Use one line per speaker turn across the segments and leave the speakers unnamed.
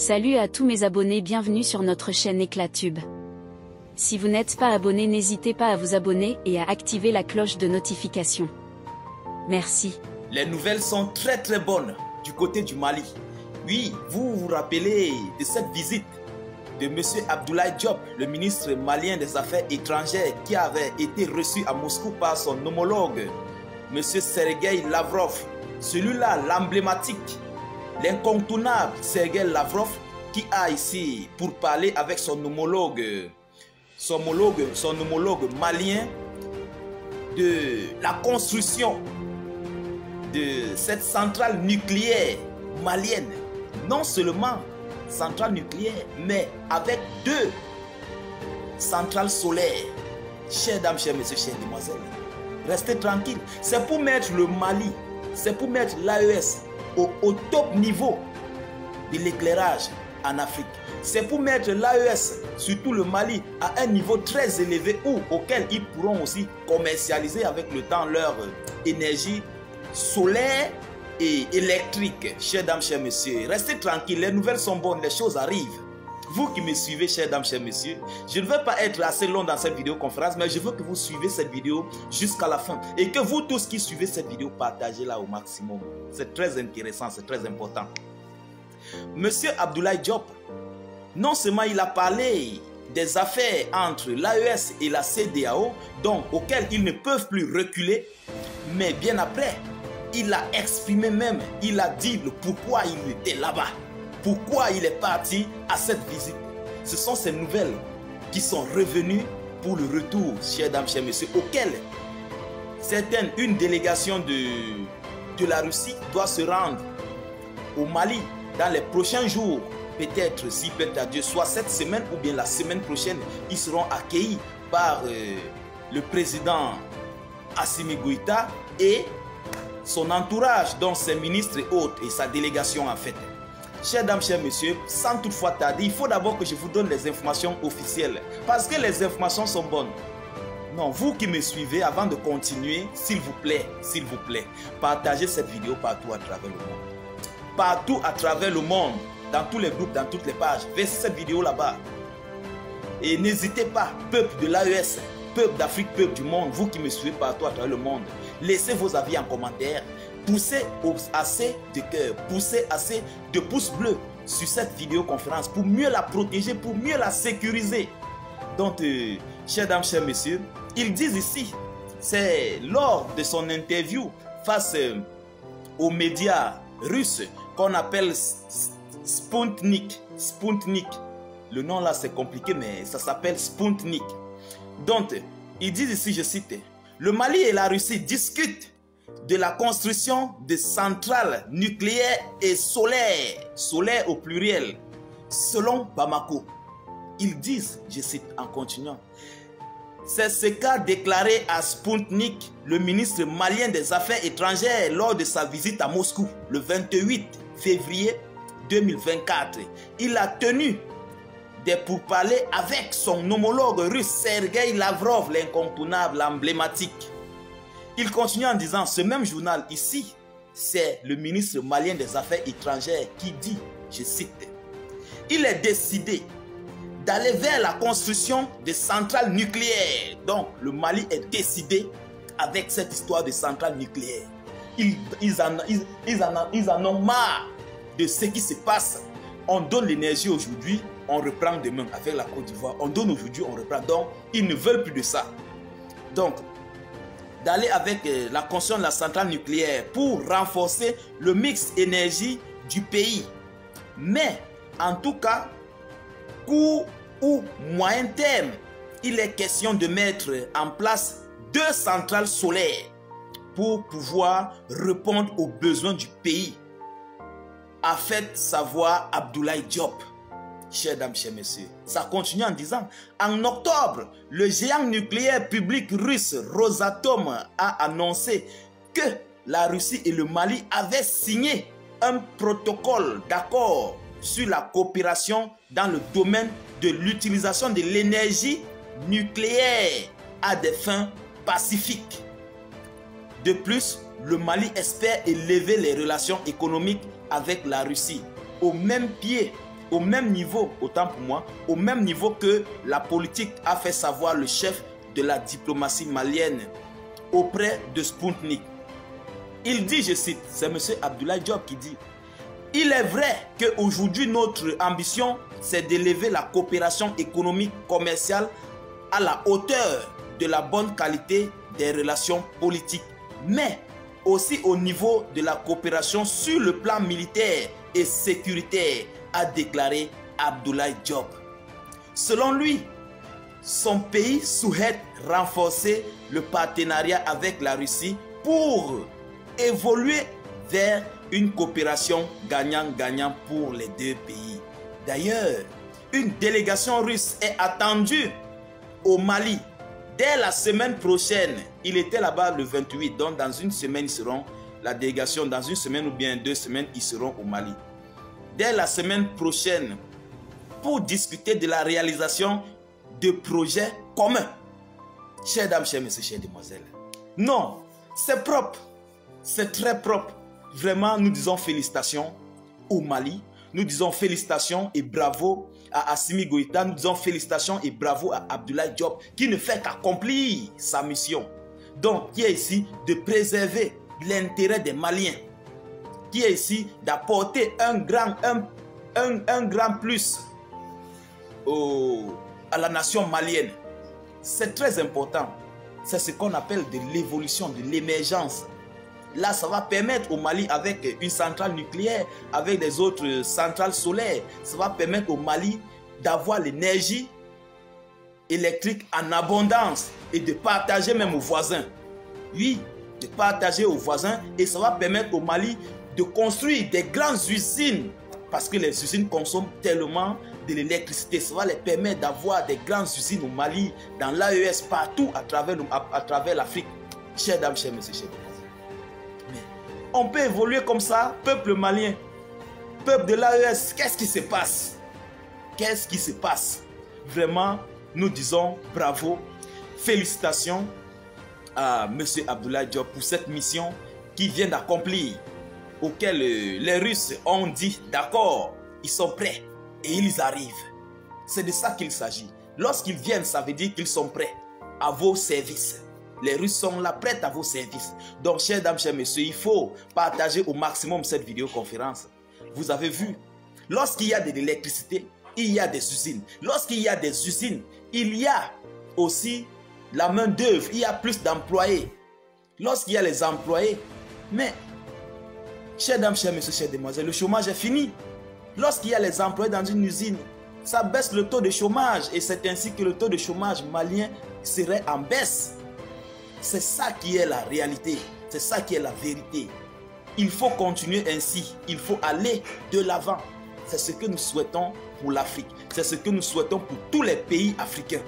Salut à tous mes abonnés, bienvenue sur notre chaîne Éclatube. Si vous n'êtes pas abonné, n'hésitez pas à vous abonner et à activer la cloche de notification. Merci.
Les nouvelles sont très bonnes du côté du Mali. Oui, vous vous rappelez de cette visite de M. Abdoulaye Diop, le ministre malien des Affaires étrangères, qui avait été reçu à Moscou par son homologue, M. Sergueï Lavrov. Celui-là, l'emblématique, l'incontournable Sergueï Lavrov, qui a ici pour parler avec son homologue malien de la construction de cette centrale nucléaire malienne. Non seulement centrale nucléaire, mais avec 2 centrales solaires. Chers dames, chers messieurs, chères demoiselles, restez tranquilles. C'est pour mettre le Mali, c'est pour mettre l'AES au top niveau de l'éclairage en Afrique. C'est pour mettre l'AES, surtout le Mali, à un niveau très élevé auquel ils pourront aussi commercialiser avec le temps leur énergie solaire et électrique. Chers dames, chers messieurs, restez tranquilles, les nouvelles sont bonnes, les choses arrivent. Vous qui me suivez, chers dames, chers messieurs, je ne vais pas être assez long dans cette vidéoconférence, mais je veux que vous suivez cette vidéo jusqu'à la fin. Et que vous tous qui suivez cette vidéo, partagez-la au maximum. C'est très intéressant, c'est très important. Monsieur Abdoulaye Diop, non seulement il a parlé des affaires entre l'AES et la CEDEAO, donc auxquelles ils ne peuvent plus reculer, mais bien après, il a exprimé même, il a dit le pourquoi il était là-bas, pourquoi il est parti à cette visite. Ce sont ces nouvelles qui sont revenues pour le retour, chers dames, chers messieurs, auquel une délégation de la Russie doit se rendre au Mali dans les prochains jours. Peut-être, si plaît à Dieu, soit cette semaine ou bien la semaine prochaine, ils seront accueillis par le président Assimi Goïta et son entourage, dont ses ministres et autres, et sa délégation en fait. Chers dames, chers messieurs, sans toutefois tarder, il faut d'abord que je vous donne les informations officielles, parce que les informations sont bonnes. Non, vous qui me suivez, avant de continuer, s'il vous plaît, partagez cette vidéo partout à travers le monde. Partout à travers le monde, dans tous les groupes, dans toutes les pages, versez cette vidéo là-bas. Et n'hésitez pas, peuple de l'AES, peuple d'Afrique, peuple du monde, vous qui me suivez partout à travers le monde, laissez vos avis en commentaire, poussez assez de cœur, poussez assez de pouces bleus sur cette vidéoconférence pour mieux la protéger, pour mieux la sécuriser. Donc, chers dames, chers messieurs, ils disent ici, c'est lors de son interview face aux médias russes qu'on appelle Sputnik. Le nom là c'est compliqué, mais ça s'appelle Sputnik. Donc, ils disent ici, je cite, le Mali et la Russie discutent de la construction de centrales nucléaires et solaires au pluriel, selon Bamako. Ils disent, je cite en continuant, c'est ce qu'a déclaré à Sputnik le ministre malien des Affaires étrangères lors de sa visite à Moscou le 28 février 2024. Il a tenu des pourparlers avec son homologue russe Sergueï Lavrov, l'incontournable, l'emblématique. Il continue en disant, ce même journal ici, c'est le ministre malien des Affaires étrangères qui dit, je cite, il est décidé d'aller vers la construction de centrales nucléaires. Donc le Mali est décidé avec cette histoire de centrales nucléaires. Ils en ont marre de ce qui se passe. On donne l'énergie aujourd'hui, on reprend demain avec la Côte d'Ivoire. On donne aujourd'hui, on reprend. Donc, ils ne veulent plus de ça. Donc, d'aller avec la construction de la centrale nucléaire pour renforcer le mix énergie du pays. Mais, en tout cas, court ou moyen terme, il est question de mettre en place 2 centrales solaires pour pouvoir répondre aux besoins du pays, a fait savoir Abdoulaye Diop. Chers dames, chers messieurs, ça continue en disant, en octobre, le géant nucléaire public russe Rosatom a annoncé que la Russie et le Mali avaient signé un protocole d'accord sur la coopération dans le domaine de l'utilisation de l'énergie nucléaire à des fins pacifiques. De plus, le Mali espère élever les relations économiques avec la Russie au même pied au même niveau, autant pour moi, au même niveau que la politique a fait savoir le chef de la diplomatie malienne auprès de Sputnik. Il dit, je cite, c'est M. Abdoulaye Diop qui dit: il est vrai qu'aujourd'hui notre ambition c'est d'élever la coopération économique commerciale à la hauteur de la bonne qualité des relations politiques, mais aussi au niveau de la coopération sur le plan militaire et sécuritaire, a déclaré Abdoulaye Diop. Selon lui, son pays souhaite renforcer le partenariat avec la Russie pour évoluer vers une coopération gagnant-gagnant pour les deux pays. D'ailleurs, une délégation russe est attendue au Mali dès la semaine prochaine. Il était là-bas le 28, donc dans une semaine, ils seront, la délégation, dans une semaine ou bien 2 semaines, ils seront au Mali. Dès la semaine prochaine, pour discuter de la réalisation de projets communs. Chers dames, chers messieurs, chères demoiselles, non, c'est propre, c'est très propre. Vraiment, nous disons félicitations au Mali, nous disons félicitations et bravo à Assimi Goïta, nous disons félicitations et bravo à Abdoulaye Diop qui ne fait qu'accomplir sa mission. Donc, qui est ici de préserver l'intérêt des Maliens, qui est ici d'apporter un grand plus à la nation malienne. C'est très important. C'est ce qu'on appelle de l'évolution, de l'émergence. Là, ça va permettre au Mali, avec une centrale nucléaire, avec des autres centrales solaires, ça va permettre au Mali d'avoir l'énergie électrique en abondance et de partager même aux voisins. Oui, de partager aux voisins, et ça va permettre au Mali de construire des grandes usines parce que les usines consomment tellement de l'électricité. Ça va les permettre d'avoir des grandes usines au Mali, dans l'AES, partout à travers l'Afrique. Chers dames, chers messieurs, chers dames. On peut évoluer comme ça, peuple malien, peuple de l'AES, qu'est-ce qui se passe? Qu'est-ce qui se passe? Vraiment, nous disons bravo, félicitations à M. Abdoulaye Diop pour cette mission qu'il vient d'accomplir, auquel les Russes ont dit d'accord, ils sont prêts et ils arrivent. C'est de ça qu'il s'agit. Lorsqu'ils viennent, ça veut dire qu'ils sont prêts à vos services. Les Russes sont là, prêts à vos services. Donc, chers dames, chers messieurs, il faut partager au maximum cette vidéoconférence. Vous avez vu, lorsqu'il y a de l'électricité, il y a des usines. Lorsqu'il y a des usines, il y a aussi la main d'œuvre, il y a plus d'employés. Lorsqu'il y a les employés, mais, chers dames, chers messieurs, chères demoiselles, le chômage est fini. Lorsqu'il y a les employés dans une usine, ça baisse le taux de chômage et c'est ainsi que le taux de chômage malien serait en baisse. C'est ça qui est la réalité, c'est ça qui est la vérité. Il faut continuer ainsi, il faut aller de l'avant. C'est ce que nous souhaitons pour l'Afrique, c'est ce que nous souhaitons pour tous les pays africains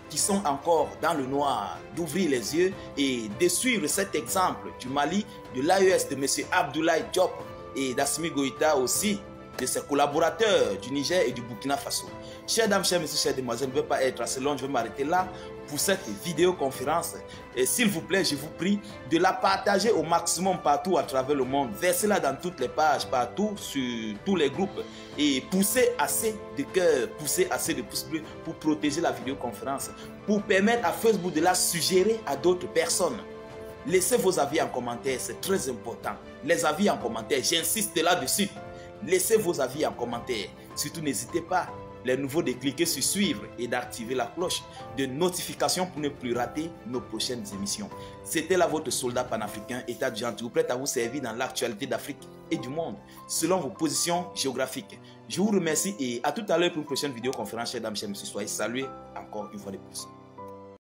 qui sont encore dans le noir, d'ouvrir les yeux et de suivre cet exemple du Mali, de l'AES de M. Abdoulaye Diop et d'Assimi Goïta aussi, de ses collaborateurs du Niger et du Burkina Faso. Chers dames, chers messieurs, chères demoiselles, je ne vais pas être assez long, je vais m'arrêter là pour cette vidéoconférence. Et s'il vous plaît, je vous prie de la partager au maximum partout à travers le monde. Versez-la dans toutes les pages, partout, sur tous les groupes. Et poussez assez de cœur, poussez assez de pouces bleus pour protéger la vidéoconférence, pour permettre à Facebook de la suggérer à d'autres personnes. Laissez vos avis en commentaire, c'est très important. Les avis en commentaire, j'insiste là-dessus. Laissez vos avis en commentaire. Surtout, n'hésitez pas, les nouveaux, de cliquer sur suivre et d'activer la cloche de notification pour ne plus rater nos prochaines émissions. C'était là votre soldat panafricain, État du Gentil, prêt à vous servir dans l'actualité d'Afrique et du monde, selon vos positions géographiques. Je vous remercie et à tout à l'heure pour une prochaine vidéoconférence, chers dames, chers messieurs. Soyez salués encore une fois de plus.